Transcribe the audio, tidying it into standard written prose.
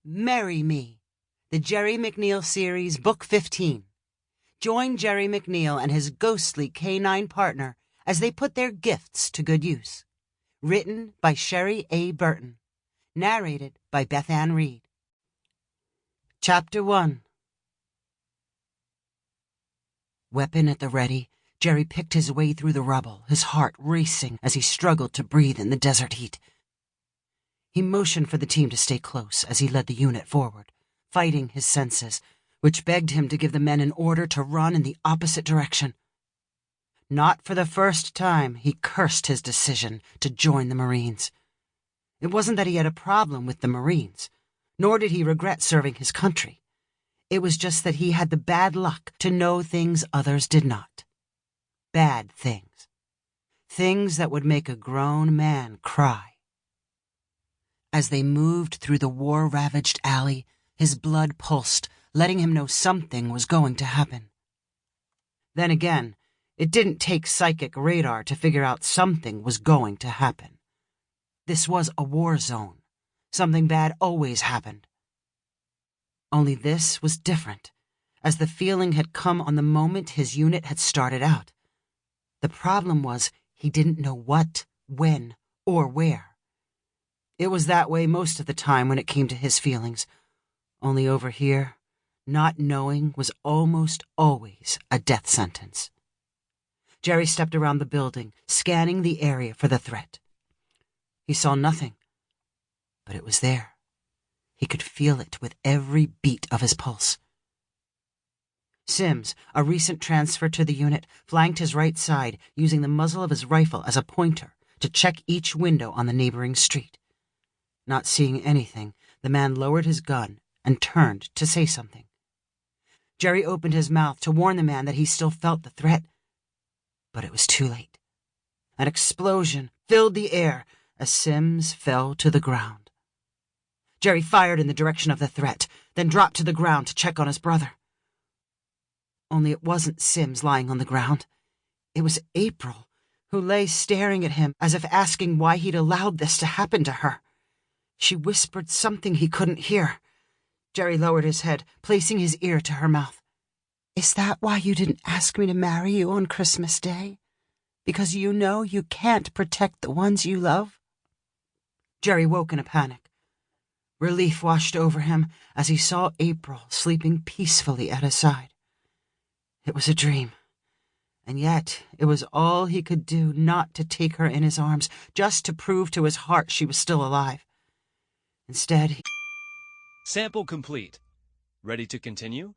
Marry Me, the Jerry McNeal series, Book 15. Join Jerry McNeal and his ghostly canine partner as they put their gifts to good use. Written by Sherry A. Burton. Narrated by Bethanne Reid. Chapter 1. Weapon at the ready, Jerry picked his way through the rubble, his heart racing as he struggled to breathe in the desert heat. He motioned for the team to stay close as he led the unit forward, fighting his senses, which begged him to give the men an order to run in the opposite direction. Not for the first time, he cursed his decision to join the Marines. It wasn't that he had a problem with the Marines, nor did he regret serving his country. It was just that he had the bad luck to know things others did not. Bad things. Things that would make a grown man cry. As they moved through the war-ravaged alley, his blood pulsed, letting him know something was going to happen. Then again, it didn't take psychic radar to figure out something was going to happen. This was a war zone. Something bad always happened. Only this was different, as the feeling had come on the moment his unit had started out. The problem was he didn't know what, when, or where. It was that way most of the time when it came to his feelings. Only over here, not knowing was almost always a death sentence. Jerry stepped around the building, scanning the area for the threat. He saw nothing, but it was there. He could feel it with every beat of his pulse. Sims, a recent transfer to the unit, flanked his right side, using the muzzle of his rifle as a pointer to check each window on the neighboring street. Not seeing anything, the man lowered his gun and turned to say something. Jerry opened his mouth to warn the man that he still felt the threat, but it was too late. An explosion filled the air as Sims fell to the ground. Jerry fired in the direction of the threat, then dropped to the ground to check on his brother. Only it wasn't Sims lying on the ground. It was April, who lay staring at him as if asking why he'd allowed this to happen to her. She whispered something he couldn't hear. Jerry lowered his head, placing his ear to her mouth. "Is that why you didn't ask me to marry you on Christmas Day? Because you know you can't protect the ones you love?" Jerry woke in a panic. Relief washed over him as he saw April sleeping peacefully at his side. It was a dream, and yet it was all he could do not to take her in his arms, just to prove to his heart she was still alive. Instead, Sample complete. Ready to continue?